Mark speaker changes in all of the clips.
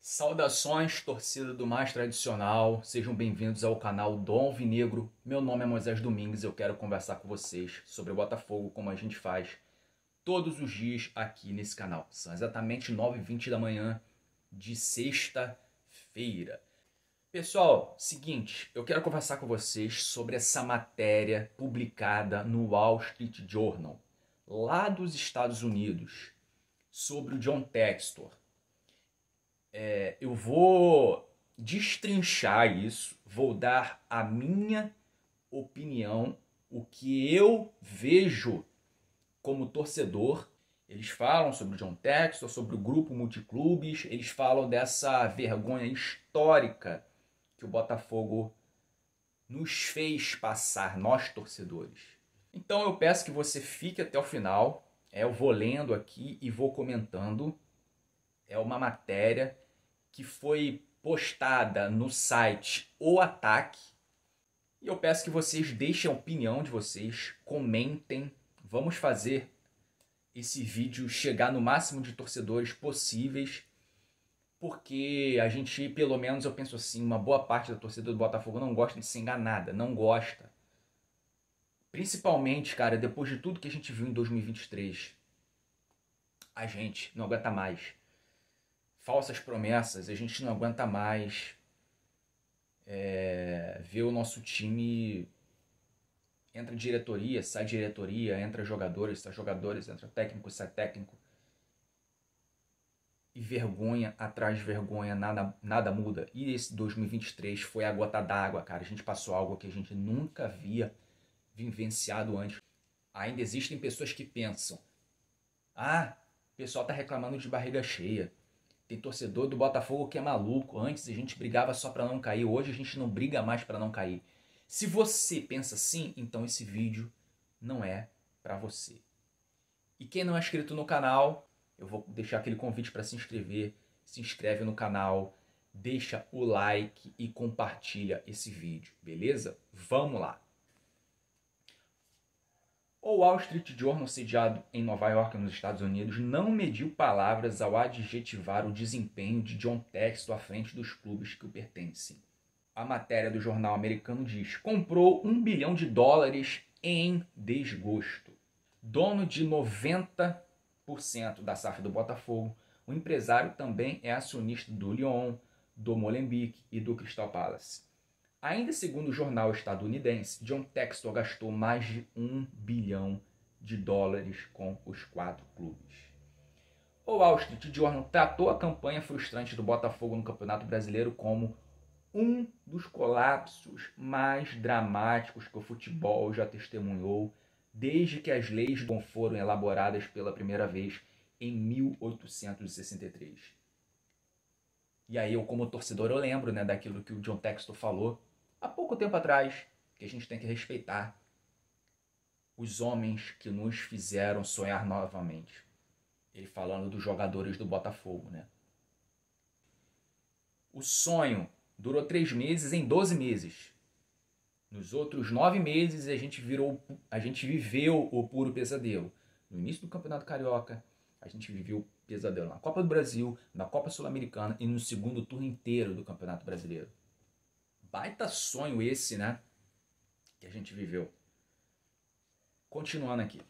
Speaker 1: Saudações, torcida do mais tradicional, sejam bem-vindos ao canal Dom Alvinegro. Meu nome é Moisés Domingues e eu quero conversar com vocês sobre o Botafogo, como a gente faz todos os dias aqui nesse canal. São exatamente 9h20 da manhã de sexta-feira. Pessoal, seguinte, eu quero conversar com vocês sobre essa matéria publicada no Wall Street Journal, lá dos Estados Unidos, sobre o John Textor. Eu vou destrinchar isso, vou dar a minha opinião, o que eu vejo como torcedor. Eles falam sobre o John Textor, sobre o grupo Multiclubes, eles falam dessa vergonha histórica que o Botafogo nos fez passar, nós torcedores. Então eu peço que você fique até o final, eu vou lendo aqui e vou comentando. É uma matéria que foi postada no site O Ataque. E eu peço que vocês deixem a opinião de vocês, comentem. Vamos fazer esse vídeo chegar no máximo de torcedores possíveis, porque a gente, pelo menos eu penso assim, uma boa parte da torcida do Botafogo não gosta de ser enganada, não gosta. Principalmente, cara, depois de tudo que a gente viu em 2023, a gente não aguenta mais falsas promessas, a gente não aguenta mais ver o nosso time, entra diretoria, entra jogadores, sai jogadores, entra técnico, sai técnico, e vergonha atrás de vergonha, nada muda. E esse 2023 foi a gota d'água, cara. A gente passou algo que a gente nunca havia vivenciado antes. Ainda existem pessoas que pensam: o pessoal tá reclamando de barriga cheia. Tem torcedor do Botafogo que é maluco. Antes a gente brigava só para não cair. Hoje a gente não briga mais para não cair. Se você pensa assim, então esse vídeo não é para você. E quem não é inscrito no canal, eu vou deixar aquele convite para se inscrever. Se inscreve no canal, deixa o like e compartilha esse vídeo, beleza? Vamos lá. O Wall Street Journal, sediado em Nova York, nos Estados Unidos, não mediu palavras ao adjetivar o desempenho de John Textor à frente dos clubes que o pertencem. A matéria do jornal americano diz: comprou $1 bilhão em desgosto. Dono de 90% da SAF do Botafogo, o empresário também é acionista do Lyon, do Molenbeek e do Crystal Palace. Ainda segundo o jornal estadunidense, John Textor gastou mais de $1 bilhão com os 4 clubes. O Wall Street Journal tratou a campanha frustrante do Botafogo no Campeonato Brasileiro como um dos colapsos mais dramáticos que o futebol já testemunhou desde que as leis foram elaboradas pela primeira vez em 1863. E aí eu, como torcedor, eu lembro, daquilo que o John Textor falou há pouco tempo atrás, que a gente tem que respeitar os homens que nos fizeram sonhar novamente. Ele falando dos jogadores do Botafogo, O sonho durou 3 meses em 12 meses. Nos outros 9 meses a gente viveu o puro pesadelo. No início do Campeonato Carioca, a gente viveu o pesadelo na Copa do Brasil, na Copa Sul-Americana e no segundo turno inteiro do Campeonato Brasileiro. Baita sonho esse, que a gente viveu. Continuando aqui.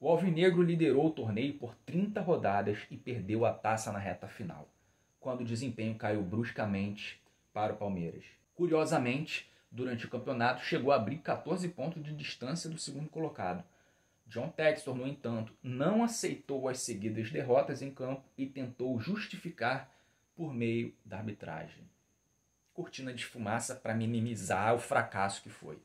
Speaker 1: O Alvinegro liderou o torneio por 30 rodadas e perdeu a taça na reta final, quando o desempenho caiu bruscamente para o Palmeiras. Curiosamente, durante o campeonato, chegou a abrir 14 pontos de distância do segundo colocado. John Textor, no entanto, não aceitou as seguidas derrotas em campo e tentou justificar por meio da arbitragem. Cortina de fumaça para minimizar o fracasso que foi.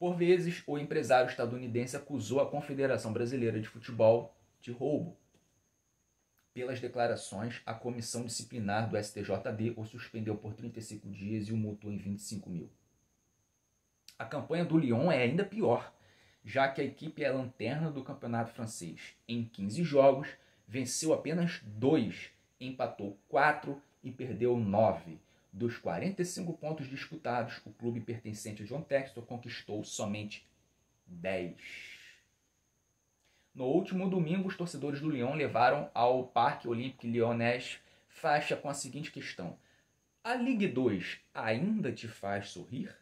Speaker 1: Por vezes, o empresário estadunidense acusou a Confederação Brasileira de Futebol de roubo. Pelas declarações, a comissão disciplinar do STJD o suspendeu por 35 dias e o multou em 25 mil. A campanha do Lyon é ainda pior, já que a equipe é a lanterna do campeonato francês. Em 15 jogos, venceu apenas 2, empatou 4 e perdeu 9. Dos 45 pontos disputados, o clube pertencente a John Textor conquistou somente 10. No último domingo, os torcedores do Lyon levaram ao Parque Olympique Lyonnais fecha com a seguinte questão: a Ligue 2 ainda te faz sorrir?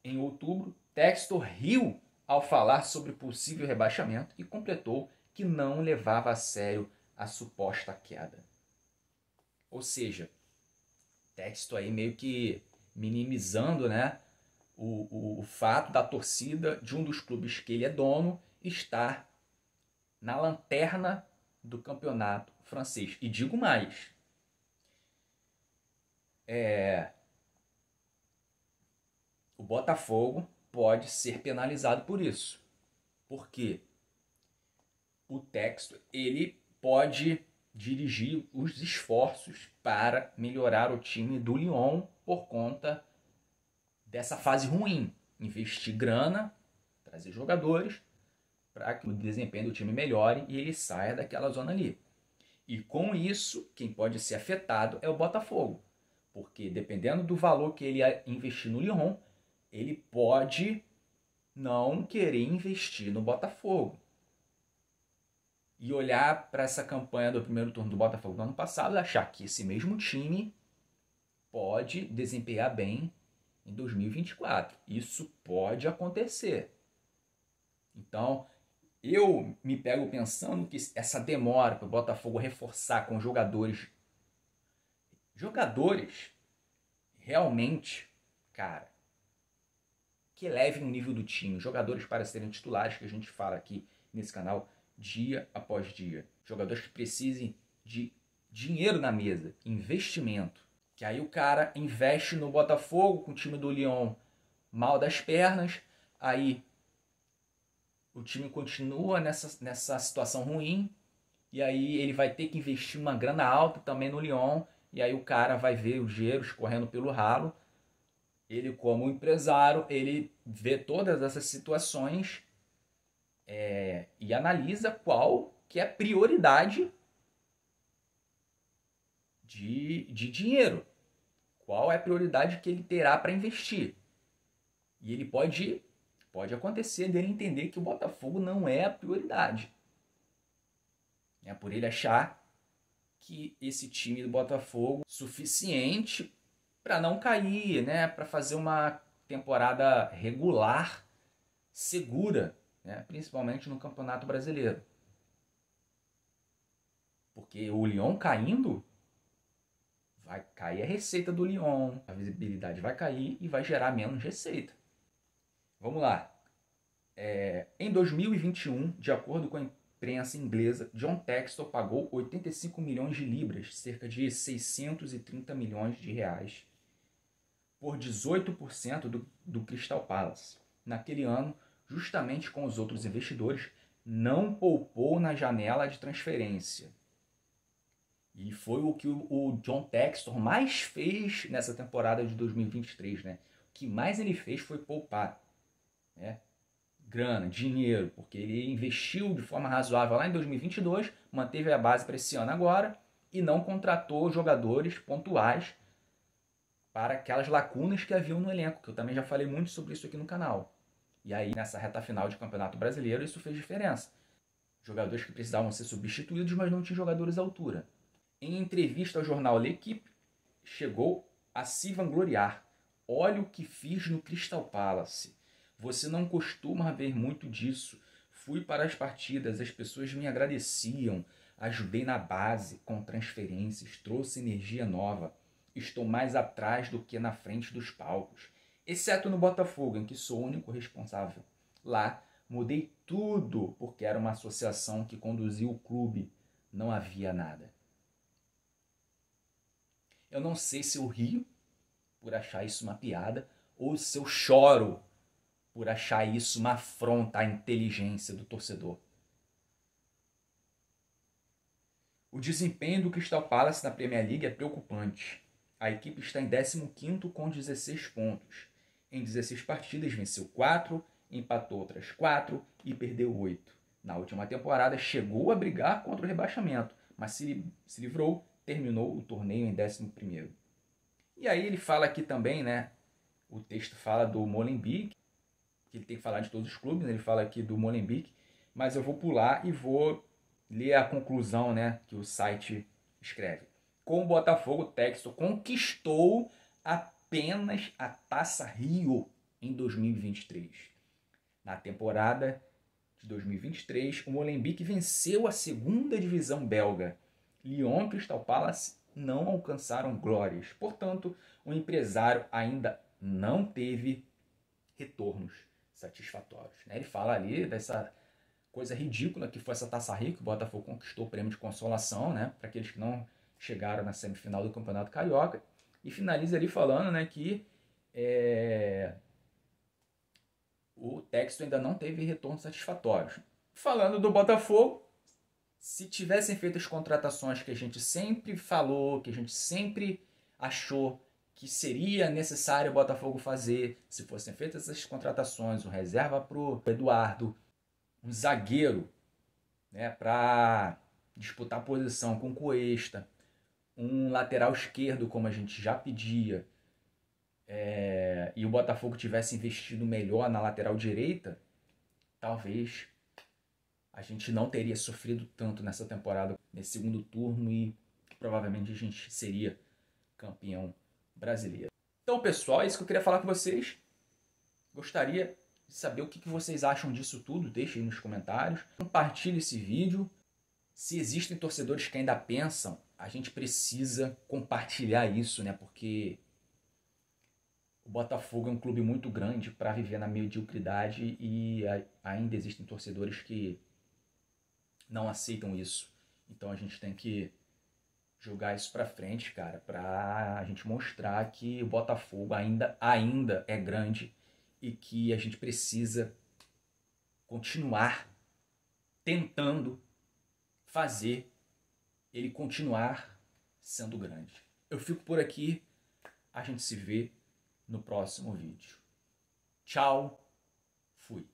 Speaker 1: Em outubro, Textor riu ao falar sobre possível rebaixamento e completou que não levava a sério a suposta queda. Ou seja, Textor aí meio que minimizando, né, o fato da torcida de um dos clubes que ele é dono estar na lanterna do campeonato francês. E digo mais, o Botafogo pode ser penalizado por isso. Porque o Textor, ele pode dirigir os esforços para melhorar o time do Lyon por conta dessa fase ruim. Investir grana, trazer jogadores para que o desempenho do time melhore e ele saia daquela zona ali. E com isso, quem pode ser afetado é o Botafogo. Porque dependendo do valor que ele investir no Lyon, ele pode não querer investir no Botafogo. E olhar para essa campanha do primeiro turno do Botafogo do ano passado e achar que esse mesmo time pode desempenhar bem em 2024. Isso pode acontecer. Então, eu me pego pensando que essa demora para o Botafogo reforçar com jogadores realmente, cara, que elevem o nível do time, jogadores para serem titulares, que a gente fala aqui nesse canal dia após dia. Jogadores que precisem de dinheiro na mesa, investimento. Que aí o cara investe no Botafogo, com o time do Lyon mal das pernas, aí o time continua nessa situação ruim, e aí ele vai ter que investir uma grana alta também no Lyon, e aí o cara vai ver os dinheiros correndo pelo ralo. Ele, como empresário, ele vê todas essas situações e analisa qual que é a prioridade de dinheiro. Qual é a prioridade que ele terá para investir. E ele pode acontecer dele entender que o Botafogo não é a prioridade. É por ele achar que esse time do Botafogo é suficiente para não cair, né, para fazer uma temporada regular, segura, né, principalmente no Campeonato Brasileiro. Porque o Lyon caindo, vai cair a receita do Lyon, a visibilidade vai cair e vai gerar menos receita. Vamos lá. Em 2021, de acordo com a imprensa inglesa, John Textor pagou 85 milhões de libras, cerca de 630 milhões de reais, por 18% do Crystal Palace. Naquele ano, justamente com os outros investidores, não poupou na janela de transferência. E foi o que o John Textor mais fez nessa temporada de 2023. Né? O que mais ele fez foi poupar, né? Grana, dinheiro, porque ele investiu de forma razoável lá em 2022, manteve a base para esse ano agora e não contratou jogadores pontuais para aquelas lacunas que haviam no elenco, que eu também já falei muito sobre isso aqui no canal. E aí, nessa reta final de Campeonato Brasileiro, isso fez diferença. Jogadores que precisavam ser substituídos, mas não tinham jogadores à altura. Em entrevista ao jornal L'Equipe, chegou a se vangloriar. Olha o que fiz no Crystal Palace. Você não costuma ver muito disso. Fui para as partidas, as pessoas me agradeciam. Ajudei na base, com transferências, trouxe energia nova. Estou mais atrás do que na frente dos palcos. Exceto no Botafogo, em que sou o único responsável. Lá, mudei tudo, porque era uma associação que conduzia o clube. Não havia nada. Eu não sei se eu rio por achar isso uma piada ou se eu choro por achar isso uma afronta à inteligência do torcedor. O desempenho do Crystal Palace na Premier League é preocupante. A equipe está em 15º com 16 pontos. Em 16 partidas venceu 4, empatou outras 4 e perdeu 8. Na última temporada chegou a brigar contra o rebaixamento, mas se livrou, terminou o torneio em 11º. E aí ele fala aqui também, né? O texto fala do Molenbeek, que ele tem que falar de todos os clubes, ele fala aqui do Molenbeek, mas eu vou pular e vou ler a conclusão, né, que o site escreve: com o Botafogo, o Textor conquistou apenas a Taça Rio em 2023. Na temporada de 2023, o Molenbeek venceu a segunda divisão belga. Lyon e Crystal Palace não alcançaram glórias. Portanto, o empresário ainda não teve retornos satisfatórios. Ele fala ali dessa coisa ridícula que foi essa Taça Rio, que o Botafogo conquistou o prêmio de consolação, para aqueles que não chegaram na semifinal do Campeonato Carioca. E finaliza ali falando que o Textor ainda não teve retornos satisfatórios. Falando do Botafogo, se tivessem feito as contratações que a gente sempre falou, que a gente sempre achou que seria necessário o Botafogo fazer, se fossem feitas essas contratações, um reserva para o Eduardo, um zagueiro para disputar a posição com o Cuesta, um lateral esquerdo como a gente já pedia, e o Botafogo tivesse investido melhor na lateral direita, talvez a gente não teria sofrido tanto nessa temporada, nesse segundo turno, e provavelmente a gente seria campeão brasileiro. Então, pessoal, é isso que eu queria falar com vocês. Gostaria de saber o que vocês acham disso tudo. Deixem aí nos comentários. Compartilhe esse vídeo. Se existem torcedores que ainda pensam, a gente precisa compartilhar isso, porque o Botafogo é um clube muito grande para viver na mediocridade e ainda existem torcedores que não aceitam isso. Então a gente tem que jogar isso pra frente, cara, pra a gente mostrar que o Botafogo ainda é grande e que a gente precisa continuar tentando fazer ele continuar sendo grande. Eu fico por aqui, a gente se vê no próximo vídeo. Tchau, fui.